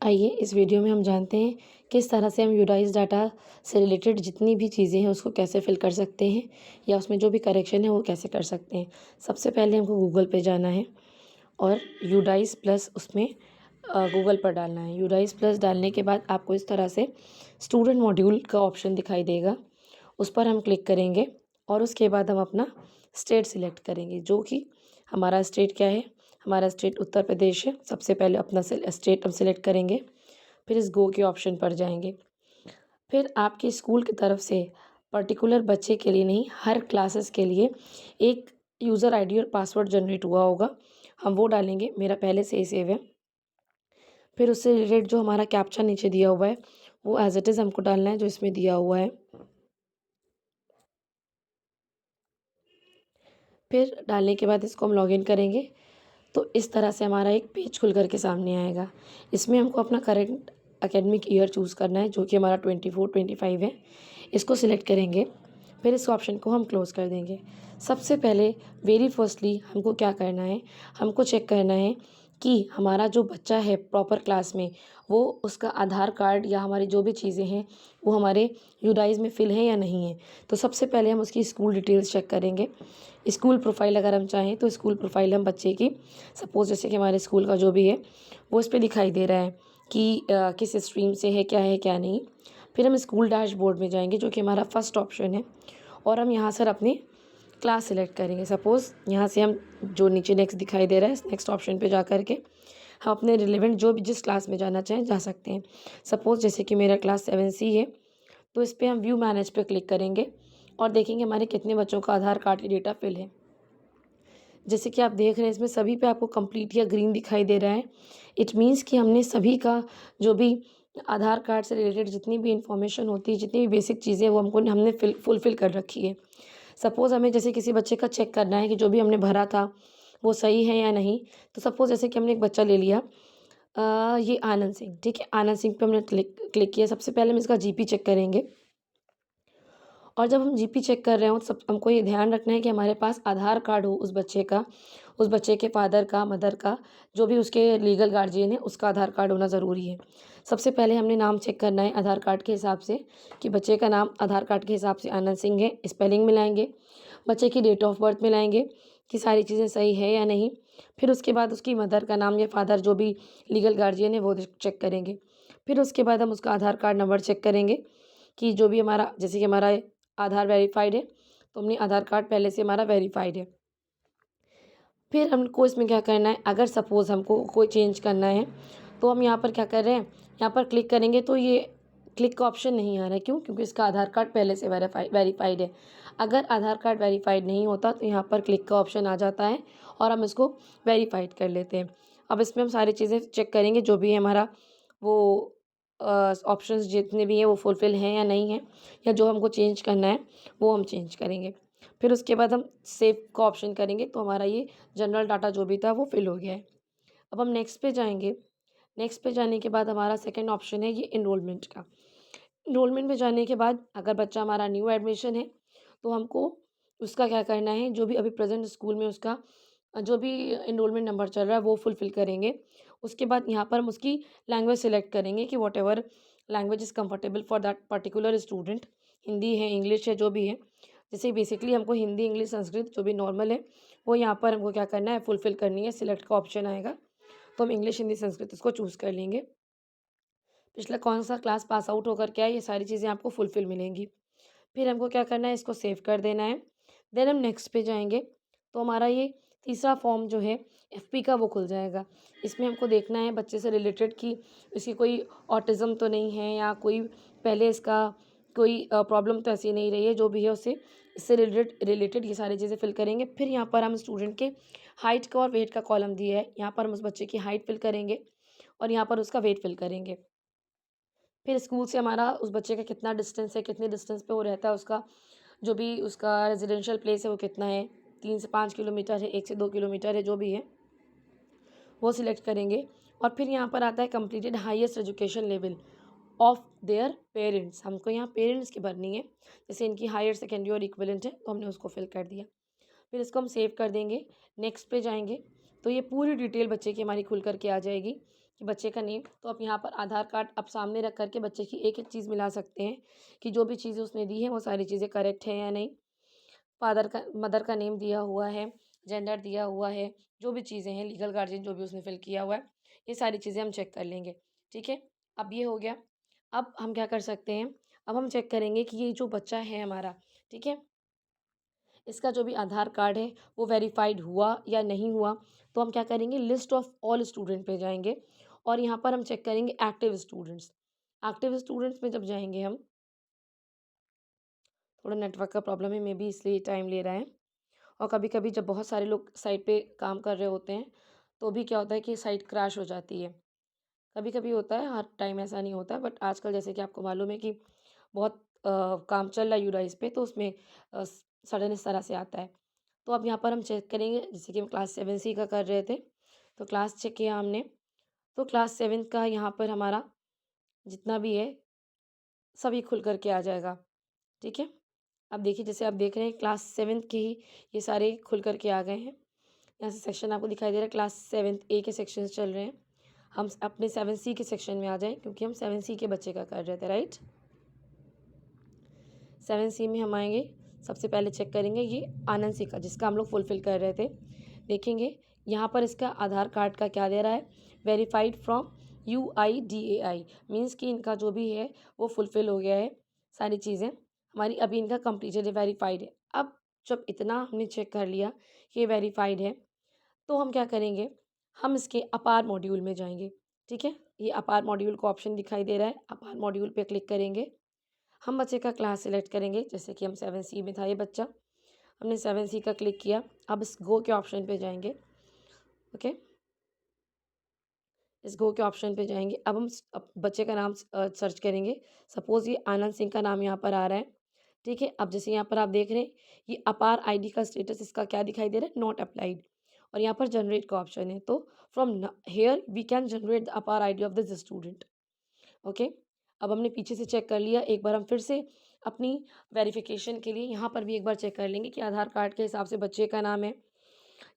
आइए इस वीडियो में हम जानते हैं किस तरह से हम यूडाइस डाटा से रिलेटेड जितनी भी चीज़ें हैं उसको कैसे फिल कर सकते हैं या उसमें जो भी करेक्शन है वो कैसे कर सकते हैं। सबसे पहले हमको गूगल पे जाना है और यूडाइस प्लस उसमें गूगल पर डालना है। यूडाइस प्लस डालने के बाद आपको इस तरह से स्टूडेंट मॉड्यूल का ऑप्शन दिखाई देगा, उस पर हम क्लिक करेंगे और उसके बाद हम अपना स्टेट सिलेक्ट करेंगे, जो कि हमारा स्टेट क्या है, हमारा स्टेट उत्तर प्रदेश है। सबसे पहले अपना स्टेट हम सिलेक्ट करेंगे, फिर इस गो के ऑप्शन पर जाएंगे। फिर आपके स्कूल की तरफ से पर्टिकुलर बच्चे के लिए नहीं, हर क्लासेस के लिए एक यूज़र आईडी और पासवर्ड जनरेट हुआ होगा, हम वो डालेंगे। मेरा पहले से ही सेव है। फिर उससे रिलेटेड जो हमारा कैप्चा नीचे दिया हुआ है वो एज इट इज़ हमको डालना है, जो इसमें दिया हुआ है। फिर डालने के बाद इसको हम लॉगिन करेंगे तो इस तरह से हमारा एक पेज खुल कर के सामने आएगा। इसमें हमको अपना करंट एकेडमिक ईयर चूज़ करना है, जो कि हमारा 24-25 है। इसको सिलेक्ट करेंगे, फिर इस ऑप्शन को हम क्लोज़ कर देंगे। सबसे पहले वेरी फर्स्टली हमको क्या करना है, हमको चेक करना है कि हमारा जो बच्चा है प्रॉपर क्लास में, वो उसका आधार कार्ड या हमारी जो भी चीज़ें हैं वो हमारे यूडाइस में फ़िल है या नहीं है। तो सबसे पहले हम उसकी स्कूल डिटेल्स चेक करेंगे। स्कूल प्रोफाइल अगर हम चाहें तो स्कूल प्रोफाइल हम बच्चे की, सपोज़ जैसे कि हमारे स्कूल का जो भी है वो इस पे दिखाई दे रहा है कि किस स्ट्रीम से है क्या नहीं। फिर हम स्कूल डैशबोर्ड में जाएंगे, जो कि हमारा फर्स्ट ऑप्शन है, और हम यहाँ से अपनी क्लास सेलेक्ट करेंगे। सपोज़ यहाँ से हम जो नीचे नेक्स्ट दिखाई दे रहा है, नेक्स्ट ऑप्शन पे जा कर के हम अपने रिलेवेंट जो भी जिस क्लास में जाना चाहें जा सकते हैं। सपोज़ जैसे कि मेरा क्लास 7C है, तो इस पर हम व्यू मैनेज पे क्लिक करेंगे और देखेंगे हमारे कितने बच्चों का आधार कार्ड की डेटा फिल है। जैसे कि आप देख रहे हैं इसमें सभी पे आपको कंप्लीट या ग्रीन दिखाई दे रहा है। इट मीन्स कि हमने सभी का जो भी आधार कार्ड से रिलेटेड जितनी भी इन्फॉर्मेशन होती है, जितनी भी बेसिक चीज़ें वो हमने फुलफ़िल कर रखी है। सपोज़ हमें जैसे किसी बच्चे का चेक करना है कि जो भी हमने भरा था वो सही है या नहीं। तो सपोज़ जैसे कि हमने एक बच्चा ले लिया, ये आनंद सिंह, ठीक है। आनंद सिंह पे हमने क्लिक क्लिक किया। सबसे पहले हम इसका जीपी चेक करेंगे, और जब हम जीपी चेक कर रहे हो तो सब हमको ये ध्यान रखना है कि हमारे पास आधार कार्ड हो उस बच्चे का, उस बच्चे के फादर का, मदर का, जो भी उसके लीगल गार्जियन है उसका आधार कार्ड होना ज़रूरी है। सबसे पहले हमने नाम चेक करना है आधार कार्ड के हिसाब से कि बच्चे का नाम आधार कार्ड के हिसाब से आनंद सिंह है, स्पेलिंग मिलाएंगे। बच्चे की डेट ऑफ बर्थ मिलाएंगे कि सारी चीज़ें सही है या नहीं। फिर उसके बाद उसकी मदर का नाम या फादर जो भी लीगल गार्जियन है वो चेक करेंगे। फिर उसके बाद हम उसका आधार कार्ड नंबर चेक करेंगे कि जो भी हमारा, जैसे कि हमारा आधार वेरीफाइड है तो हमने आधार कार्ड पहले से हमारा वेरीफाइड है। फिर हमको इसमें क्या करना है, अगर सपोज़ हमको कोई चेंज करना है तो हम यहाँ पर क्या कर रहे हैं, यहाँ पर क्लिक करेंगे तो ये क्लिक का ऑप्शन नहीं आ रहा है। क्यों? क्योंकि इसका आधार कार्ड पहले से वेरीफाइड है। अगर आधार कार्ड वेरीफाइड नहीं होता तो यहाँ पर क्लिक का ऑप्शन आ जाता है और हम इसको वेरीफाइड कर लेते हैं। अब इसमें हम सारी चीज़ें चेक करेंगे, जो भी है हमारा वो ऑप्शंस जितने भी हैं वो फुलफ़िल हैं या नहीं हैं, या जो हमको चेंज करना है वो हम चेंज करेंगे। फिर उसके बाद हम सेव का ऑप्शन करेंगे तो हमारा ये जनरल डाटा जो भी था वो फिल हो गया है। अब हम नेक्स्ट पे जाएँगे। नेक्स्ट पे जाने के बाद हमारा सेकंड ऑप्शन है ये एनरोलमेंट का। एनरोलमेंट में जाने के बाद अगर बच्चा हमारा न्यू एडमिशन है तो हमको उसका क्या करना है, जो भी अभी प्रेज़ेंट स्कूल में उसका जो भी एनरोलमेंट नंबर चल रहा है वो फुलफ़िल करेंगे। उसके बाद यहाँ पर हम उसकी लैंग्वेज सेलेक्ट करेंगे कि whatever language is comfortable for that particular student. Hindi है, इंग्लिश है, जो भी है। जैसे बेसिकली हमको हिंदी, इंग्लिश, संस्कृत जो भी नॉर्मल है वो यहाँ पर हमको क्या करना है, फुलफ़िल करनी है। सिलेक्ट का ऑप्शन आएगा तो हम इंग्लिश, हिंदी, संस्कृत इसको चूज़ कर लेंगे। पिछला कौन-सा क्लास पास आउट होकर के आए, ये सारी चीज़ें आपको फुलफ़िल मिलेंगी। फिर हमको क्या करना है, इसको सेव कर देना है। देन हम नेक्स्ट पे जाएँगे तो हमारा ये तीसरा फॉर्म जो है एफपी का वो खुल जाएगा। इसमें हमको देखना है बच्चे से रिलेटेड कि इसकी कोई ऑटिज़्म तो नहीं है, या कोई पहले इसका कोई प्रॉब्लम तो ऐसी नहीं रही है, जो भी है उससे इससे रिलेटेड रिलेटेड ये सारी चीज़ें फिल करेंगे। फिर यहाँ पर हम स्टूडेंट के हाइट का और वेट का कॉलम दिया है, यहाँ पर हम उस बच्चे की हाइट फिल करेंगे और यहाँ पर उसका वेट फिल करेंगे। फिर स्कूल से हमारा उस बच्चे का कितना डिस्टेंस है, कितने डिस्टेंस पे वो रहता है, उसका जो भी उसका रेजिडेंशियल प्लेस है वो कितना है, 3 से 5 किलोमीटर है, 1 से 2 किलोमीटर है, जो भी है वो सिलेक्ट करेंगे। और फिर यहाँ पर आता है completed highest education level of their parents. हमको यहाँ पेरेंट्स की भरनी है, जैसे इनकी हायर सेकेंडरी और इक्विवेलेंट है तो हमने उसको फिल कर दिया। फिर इसको हम सेव कर देंगे। नेक्स्ट पे जाएंगे तो ये पूरी डिटेल बच्चे की हमारी खुल कर के आ जाएगी कि बच्चे का नेम, तो आप यहाँ पर आधार कार्ड आप सामने रख कर के बच्चे की एक-एक चीज़ मिला सकते हैं कि जो भी चीज़ें उसने दी हैं वो सारी चीज़ें करेक्ट है या नहीं। फादर का मदर का नेम दिया हुआ है, जेंडर दिया हुआ है, जो भी चीज़ें हैं, लीगल गार्डियन जो भी उसने फिल किया हुआ है, ये सारी चीज़ें हम चेक कर लेंगे, ठीक है? अब ये हो गया। अब हम क्या कर सकते हैं, अब हम चेक करेंगे कि ये जो बच्चा है हमारा, ठीक है? इसका जो भी आधार कार्ड है वो वेरीफाइड हुआ या नहीं हुआ, तो हम क्या करेंगे, लिस्ट ऑफ ऑल स्टूडेंट पे जाएँगे और यहाँ पर हम चेक करेंगे एक्टिव स्टूडेंट्स। एक्टिव स्टूडेंट्स में जब जाएँगे हम, थोड़ा नेटवर्क का प्रॉब्लम है, मे बी इसलिए टाइम ले रहा है। और कभी-कभी जब बहुत सारे लोग साइट पे काम कर रहे होते हैं, तो भी क्या होता है कि साइट क्रैश हो जाती है। कभी-कभी होता है, हर टाइम ऐसा नहीं होता, बट आजकल जैसे कि आपको मालूम है कि बहुत काम चल रहा है यूडाइस पे, तो उसमें सडन इस तरह से आता है। तो अब यहाँ पर हम चेक करेंगे, जैसे कि हम क्लास 7 सी का कर रहे थे, तो क्लास चेक किया हमने, तो क्लास 7 का यहाँ पर हमारा जितना भी है, सभी खुल कर के आ जाएगा, ठीक है? अब देखिए, जैसे आप देख रहे हैं क्लास 7 के ही ये सारे खुल कर के आ गए हैं। यहाँ से सेक्शन आपको दिखाई दे रहा है, क्लास 7 ए के सेक्शंस चल रहे हैं। हम अपने 7 सी के सेक्शन में आ जाएँ, क्योंकि हम 7 सी के बच्चे का कर रहे थे, राइट? 7 सी में हम आएँगे, सबसे पहले चेक करेंगे ये आनंद सी का, जिसका हम लोग फुलफ़िल कर रहे थे। देखेंगे यहाँ पर इसका आधार कार्ड का क्या दे रहा है, वेरीफाइड फ्रॉम UIDAI, मीन्स कि इनका जो भी है वो फुलफ़िल हो गया है, सारी चीज़ें हमारी अभी इनका कंप्लीटेड है, वेरीफाइड है। अब जब इतना हमने चेक कर लिया कि ये वेरीफाइड है, तो हम क्या करेंगे, हम इसके अपार मॉड्यूल में जाएँगे, ठीक है? ये अपार मॉड्यूल का ऑप्शन दिखाई दे रहा है, अपार मॉड्यूल पे क्लिक करेंगे। हम बच्चे का क्लास सेलेक्ट करेंगे, जैसे कि हम 7 सी में था ये बच्चा, हमने 7 सी का क्लिक किया। अब इस गो के ऑप्शन पे जाएँगे, ओके? इस गो के ऑप्शन पे जाएँगे। अब हम बच्चे का नाम सर्च करेंगे। सपोज़ ये आनंद सिंह का नाम यहाँ पर आ रहा है, ठीक है? अब जैसे यहाँ पर आप देख रहे हैं, ये अपार आईडी का स्टेटस इसका क्या दिखाई दे रहा है, नॉट अप्लाइड, और यहाँ पर जनरेट का ऑप्शन है। तो फ्रॉम न here we can generate the APAAR ID of this student, okay? अब हमने पीछे से चेक कर लिया, एक बार हम फिर से अपनी वेरिफ़िकेशन के लिए यहाँ पर भी एक बार चेक कर लेंगे कि आधार कार्ड के हिसाब से बच्चे का नाम है,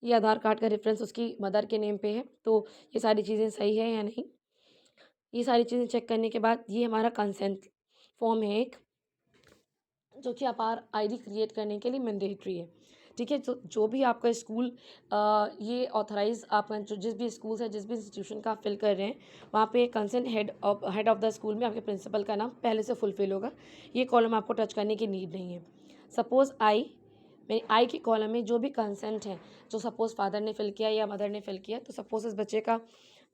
ये आधार कार्ड का रेफ़रेंस उसकी मदर के नेम पे है, तो ये सारी चीज़ें सही है या नहीं। ये सारी चीज़ें चेक करने के बाद ये हमारा कंसेंट फॉर्म है एक, जो कि अपार आईडी क्रिएट करने के लिए मैंडेटरी है, ठीक है? तो जो भी आपका स्कूल ये ऑथराइज़ आपका जो जिस भी स्कूल से, जिस भी इंस्टीट्यूशन का आप फिल कर रहे हैं, वहाँ पे concern head of the school में आपके प्रिंसिपल का नाम पहले से फुलफ़िल होगा। ये कॉलम आपको टच करने की नीड नहीं है। सपोज़ मेरी आई के कॉलम में जो भी कंसेंट है, जो सपोज़ फादर ने फिल किया या मदर ने फिल किया, तो सपोज़ इस बच्चे का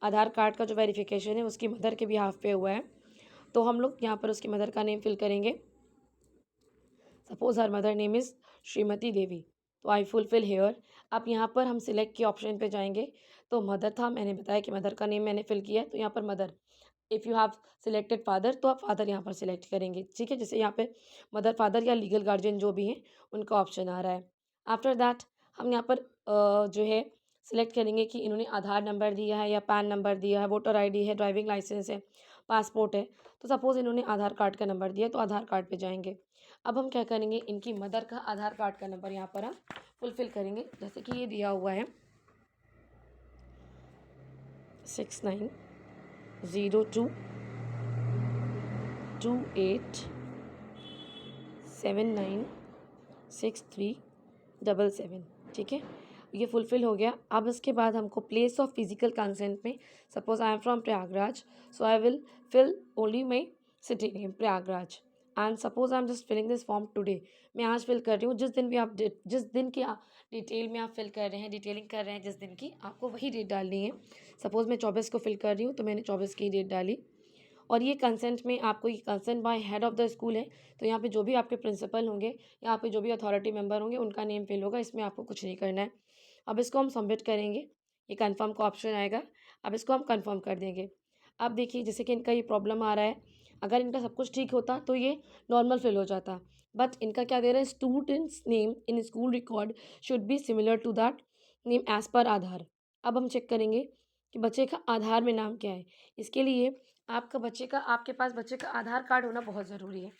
आधार कार्ड का जो वेरिफ़िकेशन है उसकी मदर के बिहाफ़ पे हुआ है, तो हम लोग यहाँ पर उसकी मदर का नेम फिल करेंगे। Suppose her mother name is Shrimati Devi, तो आई फुलफिल हियर। अब यहाँ पर हम सिलेक्ट के ऑप्शन पे जाएँगे, तो मदर था, मैंने बताया कि मदर का नेम मैंने फिल किया है, तो यहाँ पर mother. If you have selected father, तो आप फादर यहाँ पर सिलेक्ट करेंगे, ठीक है? जैसे यहाँ पे मदर, फादर या लीगल गार्डियन जो भी हैं, उनका ऑप्शन आ रहा है। आफ्टर दैट हम यहाँ पर जो है सिलेक्ट करेंगे कि इन्होंने आधार नंबर दिया है या पैन नंबर दिया है, वोटर आईडी है, ड्राइविंग लाइसेंस है, पासपोर्ट है। तो सपोज़ इन्होंने आधार कार्ड का नंबर दिया है, तो आधार कार्ड पे जाएँगे। अब हम क्या करेंगे, इनकी मदर का आधार कार्ड का नंबर यहाँ पर हम फुलफ़िल करेंगे, जैसे कि ये दिया हुआ है 6902879637, ठीक है? ये फुलफ़िल हो गया। अब इसके बाद हमको प्लेस ऑफ फिज़िकल कंसेंट में, suppose I am from Prayagraj, so I will fill only my city name Prayagraj, and suppose I am just filling this form today, मैं आज फिल कर रही हूँ, जिस दिन भी आप जिस दिन की डिटेल में आप फिल कर रहे हैं, डिटेलिंग कर रहे हैं जिस दिन की, आपको वही डेट डालनी है। सपोज़ मैं 24 को फिल कर रही हूँ, तो मैंने 24 की डेट डाली। और ये कंसेंट में आपको, ये consent bye head of the school है, तो यहाँ पे जो भी आपके प्रिंसिपल होंगे, यहाँ पे जो भी अथॉरिटी मेंबर होंगे, उनका नेम फिल होगा, इसमें आपको कुछ नहीं करना है। अब इसको हम सबमिट करेंगे, ये कन्फर्म का ऑप्शन आएगा, अब इसको हम कन्फर्म कर देंगे। अब देखिए, जैसे कि इनका ये प्रॉब्लम आ रहा है, अगर इनका सब कुछ ठीक होता तो ये नॉर्मल फिल हो जाता, बट इनका क्या दे रहा है, students name in school record should be similar to that name as per Aadhaar. अब हम चेक करेंगे कि बच्चे का आधार में नाम क्या है। इसके लिए आपके पास बच्चे का आधार कार्ड होना बहुत ज़रूरी है।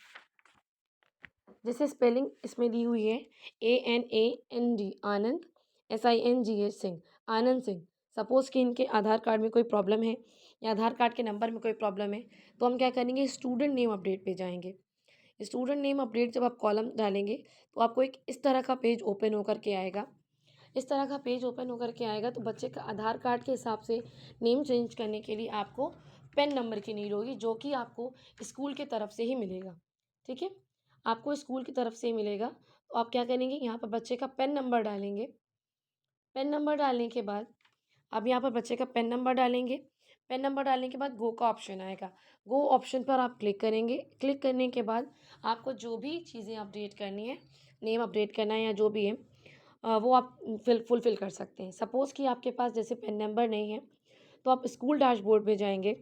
जैसे स्पेलिंग इसमें दी हुई है, ANAND आनंद, SINGH सिंह, आनंद सिंह। सपोज़ कि इनके आधार कार्ड में कोई प्रॉब्लम है, या आधार कार्ड के नंबर में कोई प्रॉब्लम है, तो हम क्या करेंगे, स्टूडेंट नेम अपडेट पे जाएंगे। स्टूडेंट नेम अपडेट जब आप कॉलम डालेंगे तो आपको एक इस तरह का पेज ओपन होकर के आएगा। इस तरह का पेज ओपन होकर के आएगा तो बच्चे का आधार कार्ड के हिसाब से नेम चेंज करने के लिए आपको पेन नंबर की नीड होगी, जो कि आपको स्कूल की तरफ से ही मिलेगा। ठीक है, आपको स्कूल की तरफ से ही मिलेगा। तो आप क्या करेंगे, यहाँ पर बच्चे का पेन नंबर डालेंगे। पेन नंबर डालने के बाद अब यहाँ पर बच्चे का पेन नंबर डालेंगे। पेन नंबर डालने के बाद गो का ऑप्शन आएगा। गो ऑप्शन पर आप क्लिक करेंगे। क्लिक करने के बाद आपको जो भी चीज़ें अपडेट करनी है, नेम अपडेट करना है या जो भी है, वो आप फुलफ़िल कर सकते हैं। सपोज़ कि आपके पास जैसे पेन नंबर नहीं है, तो आप स्कूल डैशबोर्ड पे जाएँगे।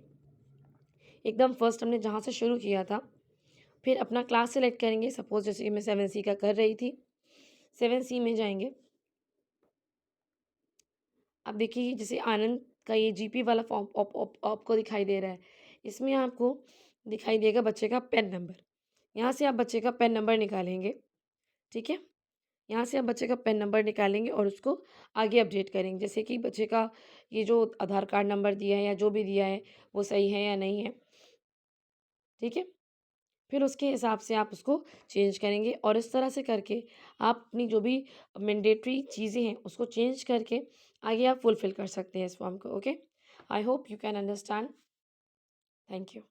एकदम फर्स्ट हमने जहाँ से शुरू किया था, फिर अपना क्लास सेलेक्ट करेंगे। सपोज़ जैसे कि मैं 7C का कर रही थी, 7C में जाएँगे। अब देखिए जैसे आनंद का ये जीपी वाला फॉर्म आपको दिखाई दे रहा है। इसमें आपको दिखाई देगा बच्चे का पेन नंबर। यहाँ से आप बच्चे का पेन नंबर निकालेंगे, ठीक है? यहाँ से आप बच्चे का पेन नंबर निकालेंगे और उसको आगे अपडेट करेंगे। जैसे कि बच्चे का ये जो आधार कार्ड नंबर दिया है या जो भी दिया है, वो सही है या नहीं है, ठीक है? फिर उसके हिसाब से आप उसको चेंज करेंगे और इस तरह से करके आप अपनी जो भी मैंडेटरी चीज़ें हैं, उसको चेंज करके आगे आप फुलफ़िल कर सकते हैं इस फॉर्म को, okay? I hope you can understand. Thank you.